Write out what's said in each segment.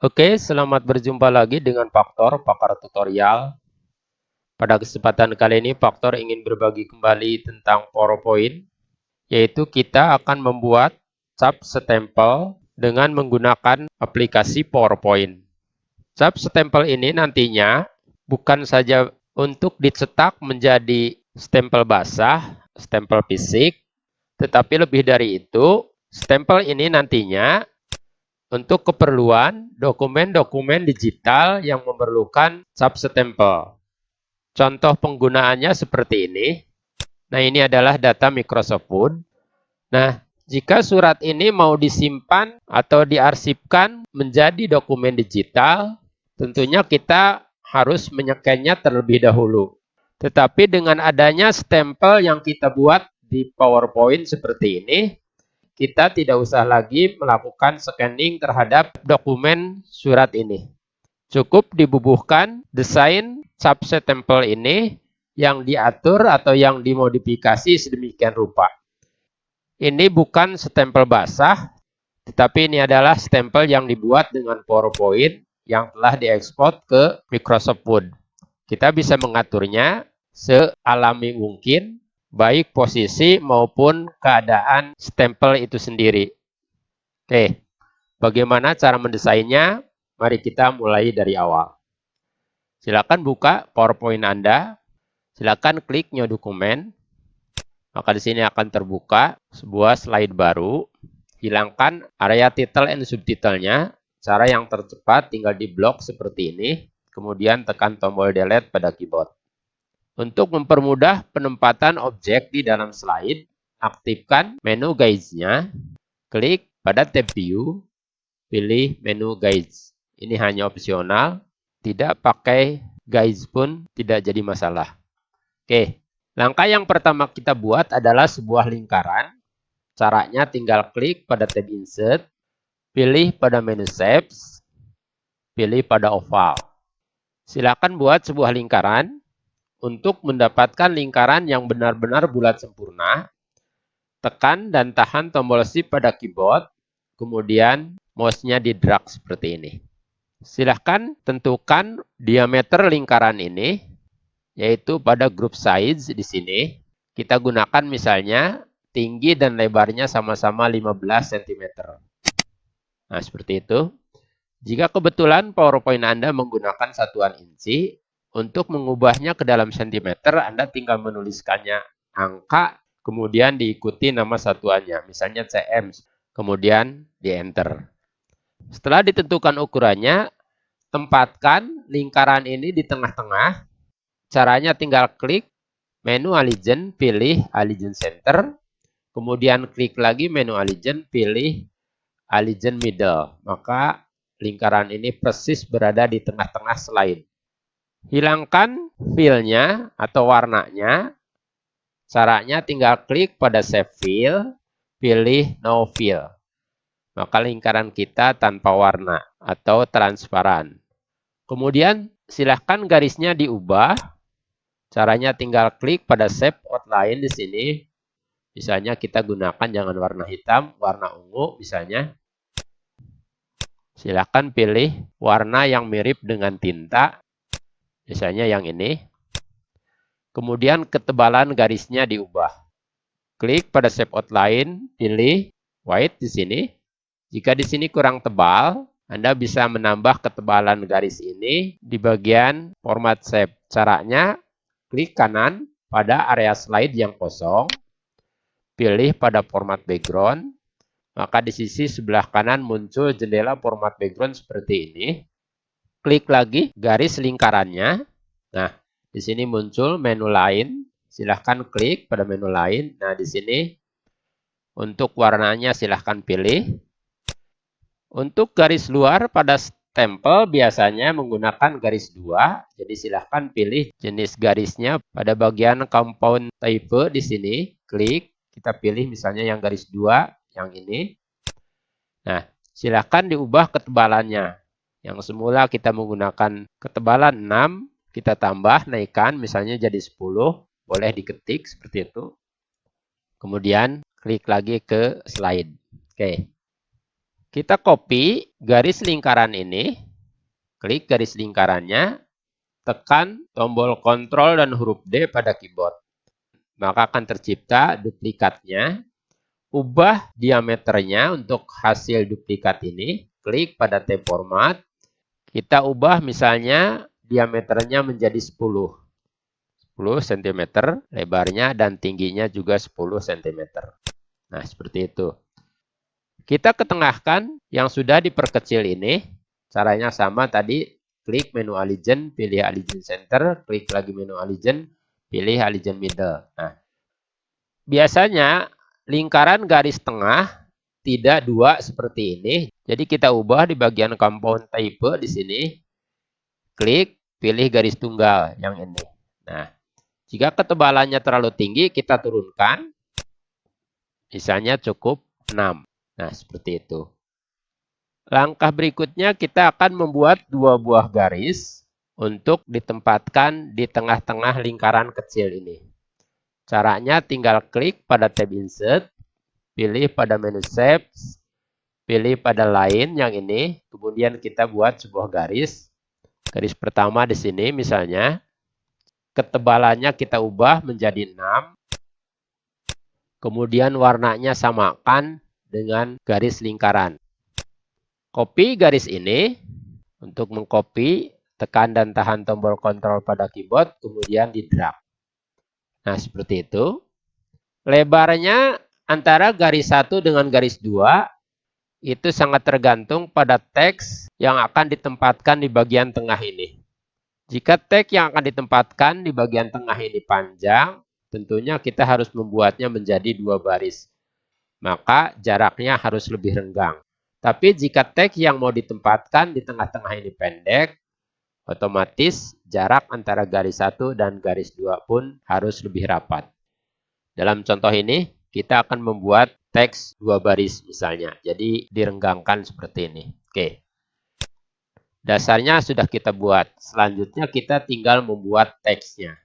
Oke, selamat berjumpa lagi dengan Pakar Tutorial. Pada kesempatan kali ini, Paktor ingin berbagi kembali tentang PowerPoint, yaitu kita akan membuat cap stempel dengan menggunakan aplikasi PowerPoint. Cap stempel ini nantinya bukan saja untuk dicetak menjadi stempel basah, stempel fisik, tetapi lebih dari itu, stempel ini nantinya untuk keperluan dokumen-dokumen digital yang memerlukan cap stempel. Contoh penggunaannya seperti ini. Nah, ini adalah data Microsoft Word. Nah, jika surat ini mau disimpan atau diarsipkan menjadi dokumen digital, tentunya kita harus menyekennya terlebih dahulu. Tetapi dengan adanya stempel yang kita buat di PowerPoint seperti ini, kita tidak usah lagi melakukan scanning terhadap dokumen surat ini. Cukup dibubuhkan desain cap stempel ini yang diatur atau yang dimodifikasi sedemikian rupa. Ini bukan stempel basah, tetapi ini adalah stempel yang dibuat dengan PowerPoint yang telah diekspor ke Microsoft Word. Kita bisa mengaturnya sealami mungkin, baik posisi maupun keadaan stempel itu sendiri. Oke, bagaimana cara mendesainnya? Mari kita mulai dari awal. Silakan buka PowerPoint Anda. Silakan klik New Dokumen. Maka di sini akan terbuka sebuah slide baru. Hilangkan area title and subtitlenya. Cara yang tercepat tinggal di blok seperti ini. Kemudian tekan tombol delete pada keyboard. Untuk mempermudah penempatan objek di dalam slide, aktifkan menu guides-nya, klik pada tab View, pilih menu guides. Ini hanya opsional, tidak pakai guides pun tidak jadi masalah. Oke, langkah yang pertama kita buat adalah sebuah lingkaran. Caranya tinggal klik pada tab Insert, pilih pada menu Shapes, pilih pada Oval. Silakan buat sebuah lingkaran. Untuk mendapatkan lingkaran yang benar-benar bulat sempurna, tekan dan tahan tombol Shift pada keyboard, kemudian mouse-nya di drag seperti ini. Silahkan tentukan diameter lingkaran ini, yaitu pada group size di sini. Kita gunakan misalnya tinggi dan lebarnya sama-sama 15 cm. Nah, seperti itu. Jika kebetulan PowerPoint Anda menggunakan satuan inci, untuk mengubahnya ke dalam sentimeter, Anda tinggal menuliskannya angka, kemudian diikuti nama satuannya, misalnya cm, kemudian di enter. Setelah ditentukan ukurannya, tempatkan lingkaran ini di tengah-tengah. Caranya tinggal klik menu Allegiance, pilih Allegiance Center, kemudian klik lagi menu Allegiance, pilih Allegiance Middle. Maka lingkaran ini persis berada di tengah-tengah slide. Hilangkan fill-nya atau warnanya. Caranya tinggal klik pada Save Fill, pilih No Fill. Maka lingkaran kita tanpa warna atau transparan. Kemudian silahkan garisnya diubah. Caranya tinggal klik pada Shape Outline di sini. Misalnya kita gunakan jangan warna hitam, warna ungu misalnya. Silahkan pilih warna yang mirip dengan tinta. Misalnya yang ini. Kemudian ketebalan garisnya diubah. Klik pada Shape Outline, pilih white di sini. Jika di sini kurang tebal, Anda bisa menambah ketebalan garis ini di bagian format shape. Caranya, klik kanan pada area slide yang kosong. Pilih pada format background. Maka di sisi sebelah kanan muncul jendela format background seperti ini. Klik lagi garis lingkarannya. Nah, di sini muncul menu lain. Silahkan klik pada menu lain. Nah, di sini untuk warnanya silahkan pilih. Untuk garis luar pada stempel biasanya menggunakan garis 2. Jadi silahkan pilih jenis garisnya pada bagian compound type di sini. Klik, kita pilih misalnya yang garis 2, yang ini. Nah, silahkan diubah ketebalannya. Yang semula kita menggunakan ketebalan 6, kita tambah, naikkan, misalnya jadi 10. Boleh diketik seperti itu. Kemudian klik lagi ke slide. Oke. Kita copy garis lingkaran ini, klik garis lingkarannya, tekan tombol Ctrl dan huruf D pada keyboard. Maka akan tercipta duplikatnya. Ubah diameternya untuk hasil duplikat ini, klik pada tab format. Kita ubah misalnya diameternya menjadi 10 cm, lebarnya dan tingginya juga 10 cm. Nah, seperti itu. Kita ketengahkan yang sudah diperkecil ini. Caranya sama tadi, klik menu Align, pilih Align Center, klik lagi menu Align, pilih Align Middle. Nah, biasanya lingkaran garis tengah tidak dua seperti ini. Jadi kita ubah di bagian compound type di sini. Klik, pilih garis tunggal yang ini. Nah, jika ketebalannya terlalu tinggi, kita turunkan. Misalnya cukup 6. Nah, seperti itu. Langkah berikutnya kita akan membuat 2 buah garis untuk ditempatkan di tengah-tengah lingkaran kecil ini. Caranya tinggal klik pada tab Insert, pilih pada menu Shapes, pilih pada Line yang ini, kemudian kita buat sebuah garis. Garis pertama di sini misalnya, ketebalannya kita ubah menjadi 6. Kemudian warnanya samakan dengan garis lingkaran. Copy garis ini. Untuk mengcopy, tekan dan tahan tombol Ctrl pada keyboard, kemudian di drag. Nah, seperti itu. Lebarnya antara garis 1 dengan garis 2 itu sangat tergantung pada teks yang akan ditempatkan di bagian tengah ini. Jika teks yang akan ditempatkan di bagian tengah ini panjang, tentunya kita harus membuatnya menjadi 2 baris. Maka jaraknya harus lebih renggang. Tapi jika teks yang mau ditempatkan di tengah-tengah ini pendek, otomatis jarak antara garis 1 dan garis 2 pun harus lebih rapat. Dalam contoh ini, kita akan membuat teks 2 baris misalnya. Jadi direnggangkan seperti ini. Oke. Dasarnya sudah kita buat. Selanjutnya kita tinggal membuat teksnya.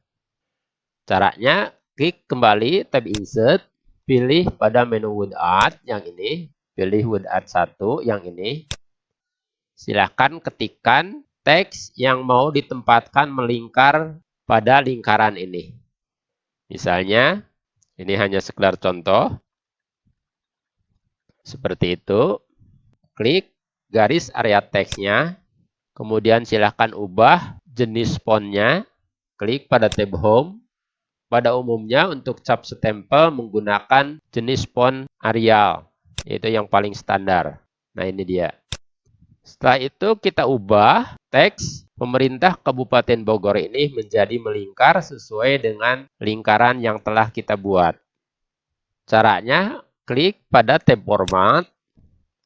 Caranya, klik kembali tab Insert, pilih pada menu Word Art yang ini, pilih Word Art 1 yang ini. Silahkan ketikkan teks yang mau ditempatkan melingkar pada lingkaran ini. Misalnya, ini hanya sekedar contoh. Seperti itu. Klik garis area teksnya. Kemudian silahkan ubah jenis fontnya. Klik pada tab Home. Pada umumnya untuk cap stempel menggunakan jenis font Arial, yaitu yang paling standar. Nah, ini dia. Setelah itu kita ubah teks pemerintah Kabupaten Bogor ini menjadi melingkar sesuai dengan lingkaran yang telah kita buat. Caranya, klik pada tab Format,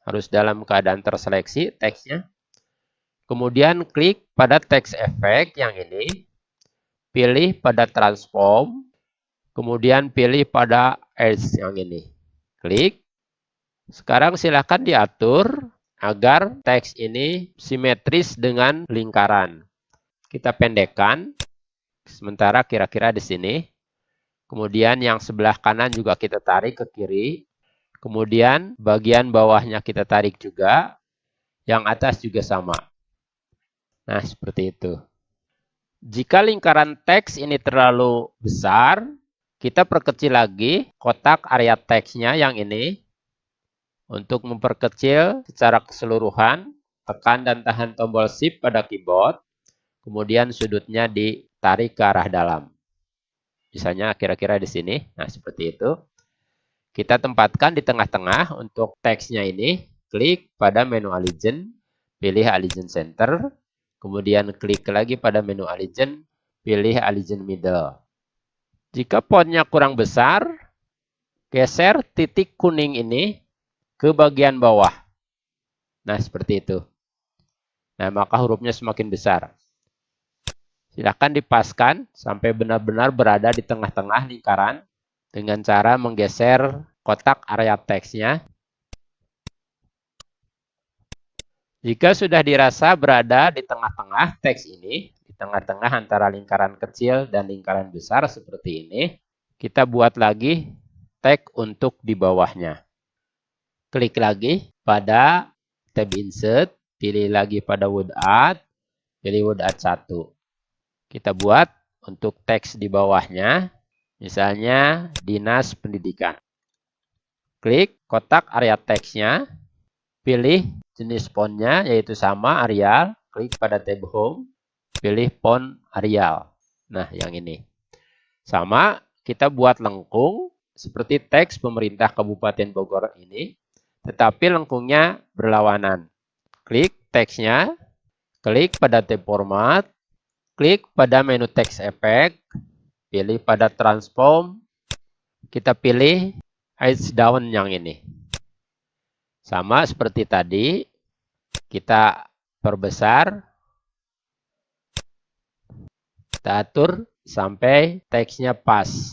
harus dalam keadaan terseleksi teksnya. Kemudian klik pada Text Effect yang ini. Pilih pada Transform, kemudian pilih pada Edge yang ini. Klik. Sekarang silahkan diatur agar teks ini simetris dengan lingkaran. Kita pendekkan, sementara kira-kira di sini. Kemudian yang sebelah kanan juga kita tarik ke kiri. Kemudian bagian bawahnya kita tarik juga. Yang atas juga sama. Nah, seperti itu. Jika lingkaran teks ini terlalu besar, kita perkecil lagi kotak area teksnya yang ini. Untuk memperkecil secara keseluruhan, tekan dan tahan tombol Shift pada keyboard. Kemudian sudutnya ditarik ke arah dalam. Misalnya kira-kira di sini. Nah, seperti itu. Kita tempatkan di tengah-tengah untuk teksnya ini. Klik pada menu Align, pilih Align Center. Kemudian klik lagi pada menu Align, pilih Align Middle. Jika fontnya kurang besar, geser titik kuning ini ke bagian bawah. Nah, seperti itu. Nah, maka hurufnya semakin besar. Silakan dipaskan sampai benar-benar berada di tengah-tengah lingkaran dengan cara menggeser kotak area teksnya. Jika sudah dirasa berada di tengah-tengah teks ini, di tengah-tengah antara lingkaran kecil dan lingkaran besar seperti ini, kita buat lagi teks untuk di bawahnya. klik lagi pada tab Insert, pilih lagi pada Word Art, pilih Word Art 1. Kita buat untuk teks di bawahnya, misalnya Dinas Pendidikan. Klik kotak area teksnya, pilih jenis fontnya yaitu sama Arial, klik pada tab Home, pilih font Arial. Nah, yang ini. Sama, kita buat lengkung seperti teks pemerintah Kabupaten Bogor ini, tetapi lengkungnya berlawanan. Klik teksnya, klik pada tab Format, klik pada menu Text Effect, pilih pada Transform, kita pilih Edge Down yang ini. Sama seperti tadi, kita perbesar, kita atur sampai teksnya pas.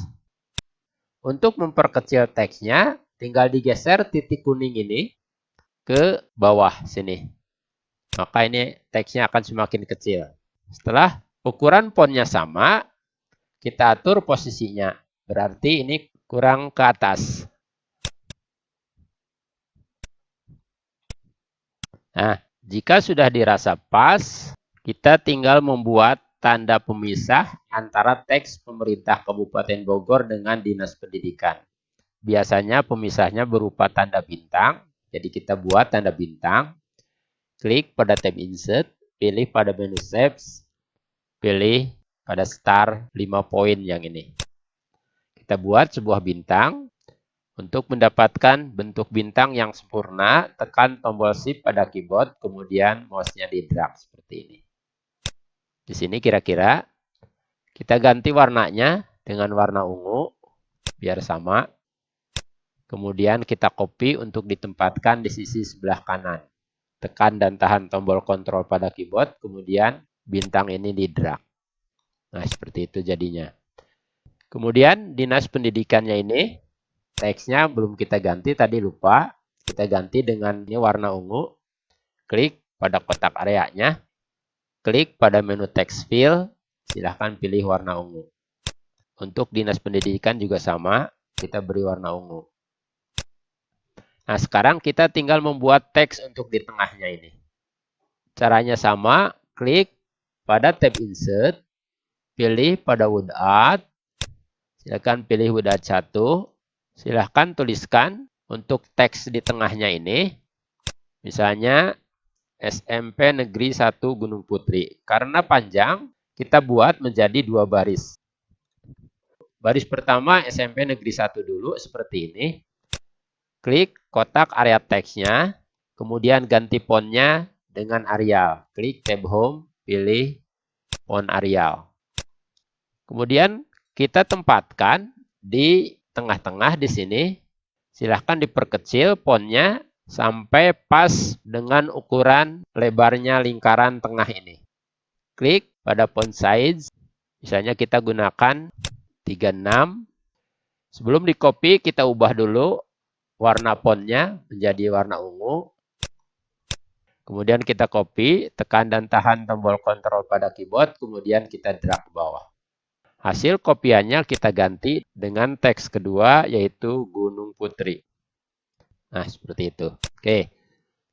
Untuk memperkecil teksnya, tinggal digeser titik kuning ini ke bawah sini. Maka ini teksnya akan semakin kecil. Setelah ukuran fontnya sama, kita atur posisinya. Berarti ini kurang ke atas. Nah, jika sudah dirasa pas, kita tinggal membuat tanda pemisah antara teks pemerintah Kabupaten Bogor dengan Dinas Pendidikan. Biasanya pemisahnya berupa tanda bintang. Jadi kita buat tanda bintang. Klik pada tab Insert, pilih pada menu Shapes, pilih pada Star 5 poin yang ini. Kita buat sebuah bintang. Untuk mendapatkan bentuk bintang yang sempurna, tekan tombol Shift pada keyboard, kemudian mouse-nya di drag seperti ini. Di sini kira-kira kita ganti warnanya dengan warna ungu biar sama. Kemudian kita copy untuk ditempatkan di sisi sebelah kanan. Tekan dan tahan tombol kontrol pada keyboard, kemudian bintang ini di drag. Nah, seperti itu jadinya. Kemudian Dinas Pendidikannya ini, teksnya belum kita ganti, tadi lupa. Kita ganti dengan ini warna ungu. Klik pada kotak areanya. Klik pada menu text fill, silahkan pilih warna ungu. Untuk Dinas Pendidikan juga sama, kita beri warna ungu. Nah, sekarang kita tinggal membuat teks untuk di tengahnya ini. Caranya sama, klik pada tab Insert, pilih pada Word Art, silahkan pilih Word Art 1, silahkan tuliskan untuk teks di tengahnya ini, misalnya SMP Negeri 1 Gunung Putri. Karena panjang, kita buat menjadi 2 baris. Baris pertama SMP Negeri 1 dulu, seperti ini. Klik kotak area teksnya, kemudian ganti fontnya dengan Arial. Klik tab Home, pilih font Arial. Kemudian kita tempatkan di tengah-tengah di sini. Silahkan diperkecil fontnya sampai pas dengan ukuran lebarnya lingkaran tengah ini. Klik pada font size. Misalnya kita gunakan 36. Sebelum di copy kita ubah dulu warna fontnya menjadi warna ungu. Kemudian kita copy, tekan dan tahan tombol kontrol pada keyboard, kemudian kita drag ke bawah. Hasil kopiannya kita ganti dengan teks kedua yaitu Gunung Putri. Nah, seperti itu. Oke,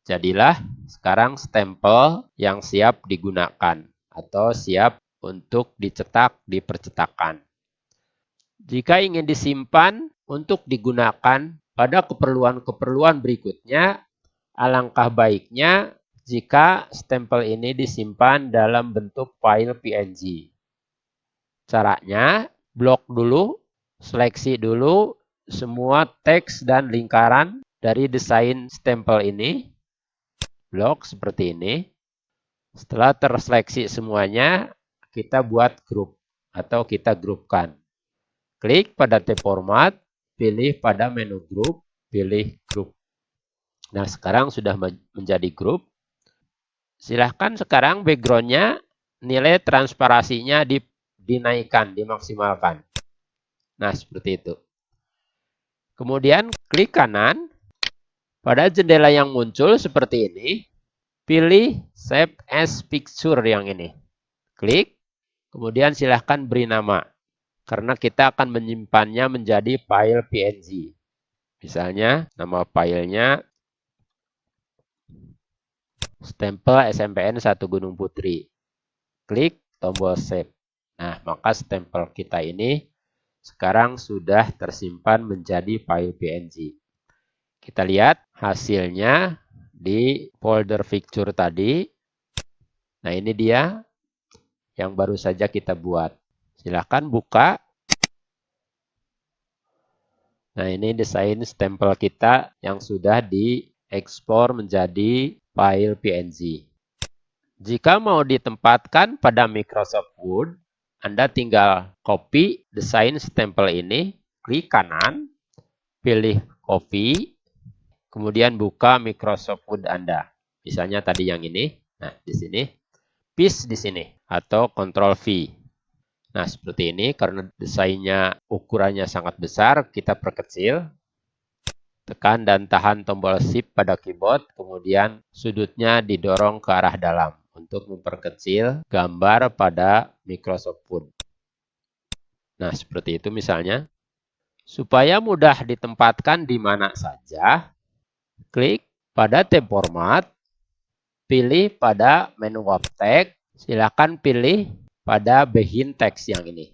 jadilah sekarang stempel yang siap digunakan atau siap untuk dicetak di percetakan. Jika ingin disimpan untuk digunakan pada keperluan-keperluan berikutnya, alangkah baiknya jika stempel ini disimpan dalam bentuk file PNG. Caranya, blok dulu, seleksi dulu semua teks dan lingkaran dari desain stempel ini. Blok seperti ini. Setelah terseleksi semuanya, kita buat grup atau kita grupkan. Klik pada tab Format, pilih pada menu grup, pilih grup. Nah, sekarang sudah menjadi grup. Silahkan sekarang background-nya nilai transparasinya dinaikkan, dimaksimalkan. Nah, seperti itu. Kemudian klik kanan. Pada jendela yang muncul seperti ini, pilih Save as Picture yang ini. Klik, kemudian silahkan beri nama. Karena kita akan menyimpannya menjadi file PNG. Misalnya, nama filenya stempel SMPN 1 Gunung Putri. Klik tombol save. Nah, maka stempel kita ini sekarang sudah tersimpan menjadi file PNG. Kita lihat hasilnya di folder picture tadi. Nah, ini dia yang baru saja kita buat. Silahkan buka. Nah, ini desain stempel kita yang sudah diekspor menjadi file PNG. Jika mau ditempatkan pada Microsoft Word, Anda tinggal copy desain stempel ini, klik kanan, pilih copy, kemudian buka Microsoft Word Anda. Misalnya tadi yang ini. Nah, di sini. Paste di sini atau Ctrl V. Nah, seperti ini karena desainnya ukurannya sangat besar, kita perkecil. Tekan dan tahan tombol Shift pada keyboard, kemudian sudutnya didorong ke arah dalam untuk memperkecil gambar pada Microsoft Word. Nah, seperti itu misalnya. Supaya mudah ditempatkan di mana saja, klik pada tab format, pilih pada menu objek, silakan pilih pada behind text yang ini.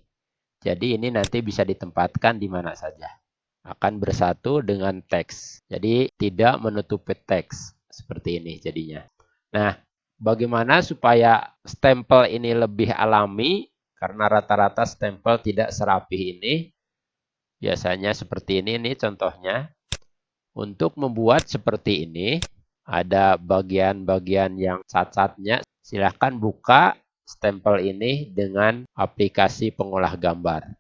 Jadi ini nanti bisa ditempatkan di mana saja. Akan bersatu dengan teks. Jadi tidak menutupi teks. Seperti ini jadinya. Nah, bagaimana supaya stempel ini lebih alami? Karena rata-rata stempel tidak serapih ini. Biasanya seperti ini nih contohnya. Untuk membuat seperti ini, ada bagian-bagian yang cacatnya. Silahkan buka stempel ini dengan aplikasi pengolah gambar.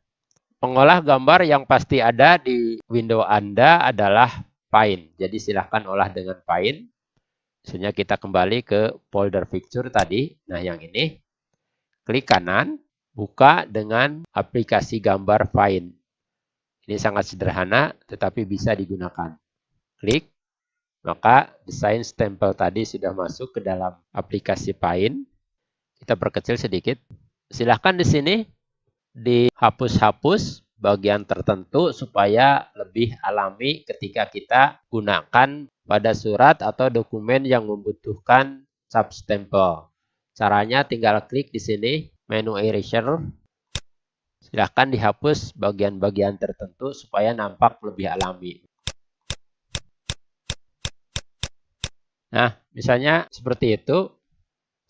Pengolah gambar yang pasti ada di Windows Anda adalah Paint. Jadi silahkan olah dengan Paint. Misalnya kita kembali ke folder picture tadi. Nah, yang ini. Klik kanan, buka dengan aplikasi gambar Paint. Ini sangat sederhana, tetapi bisa digunakan. Klik, maka desain stempel tadi sudah masuk ke dalam aplikasi Paint. Kita perkecil sedikit. Silahkan di sini dihapus-hapus bagian tertentu supaya lebih alami ketika kita gunakan pada surat atau dokumen yang membutuhkan cap stempel. Caranya tinggal klik di sini menu eraser. Silahkan dihapus bagian-bagian tertentu supaya nampak lebih alami. Nah, misalnya seperti itu.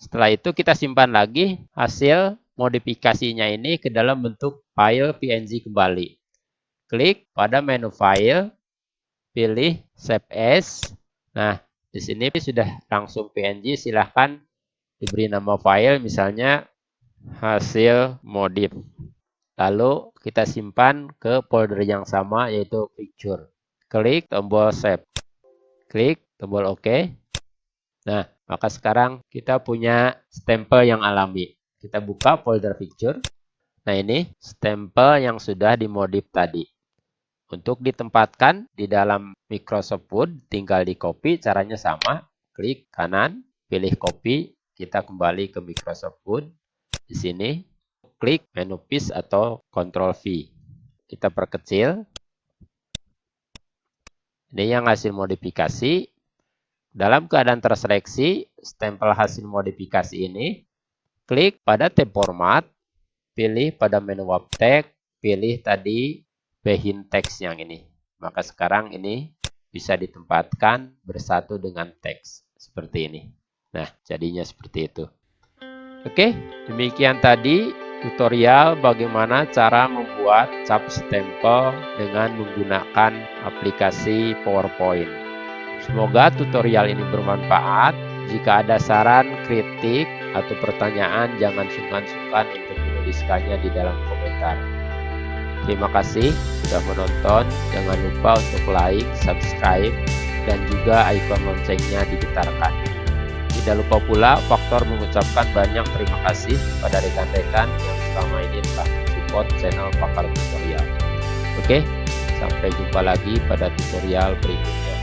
Setelah itu kita simpan lagi hasil modifikasinya ini ke dalam bentuk file PNG kembali. Klik pada menu file, pilih Save As. Nah, di sini sudah langsung PNG, silahkan diberi nama file misalnya hasil modif. Lalu kita simpan ke folder yang sama yaitu picture. Klik tombol Save. Klik tombol OK. Nah, maka sekarang kita punya stempel yang alami. Kita buka folder picture. Nah, ini stempel yang sudah dimodif tadi. Untuk ditempatkan di dalam Microsoft Word, tinggal di copy. Caranya sama. Klik kanan, pilih copy. Kita kembali ke Microsoft Word. Di sini, klik menu Paste atau Ctrl V. Kita perkecil. Ini yang hasil modifikasi. Dalam keadaan terseleksi, stempel hasil modifikasi ini, klik pada tab format, pilih pada menu objek, pilih tadi behind text yang ini. Maka sekarang ini bisa ditempatkan bersatu dengan teks seperti ini. Nah, jadinya seperti itu. Oke, demikian tadi tutorial bagaimana cara membuat cap stempel dengan menggunakan aplikasi PowerPoint. Semoga tutorial ini bermanfaat. Jika ada saran, kritik, atau pertanyaan, jangan sungkan-sungkan untuk menuliskannya di dalam komentar. Terima kasih sudah menonton. Jangan lupa untuk like, subscribe, dan juga ikon loncengnya digetarkan. Tidak lupa pula Faktor mengucapkan banyak terima kasih kepada rekan-rekan yang selama ini telah support channel Pakar Tutorial. Oke, sampai jumpa lagi pada tutorial berikutnya.